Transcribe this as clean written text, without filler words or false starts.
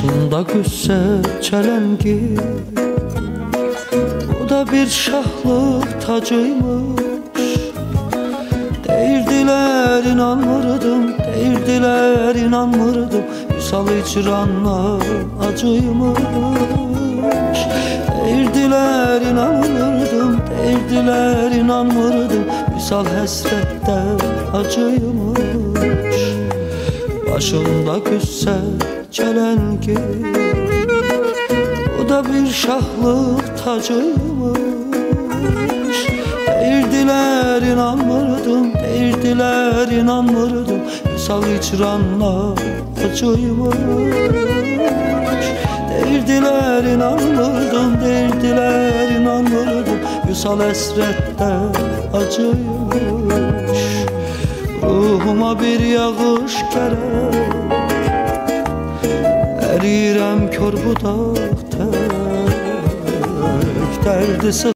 Başında güsse çelengi, o da bir şahlık tacıymış. Değirdiler inanmırdım, değirdiler inanmırdım, Vüsal hicranla acıymış. Değirdiler inanmırdım, değirdiler inanmırdım, Vüsal hesrette acıymış. Başında güsse çelengi, o da bir şahlık tacıymış. Değirdiler inanmırdım, değirdiler inanmırdım, Vüsal hicranla acıymış. Değirdiler inanmırdım, değirdiler inanmırdım, Vüsal esrette acıymış. Ruhuma bir yağış gerek, erirem kör budak tek, derdi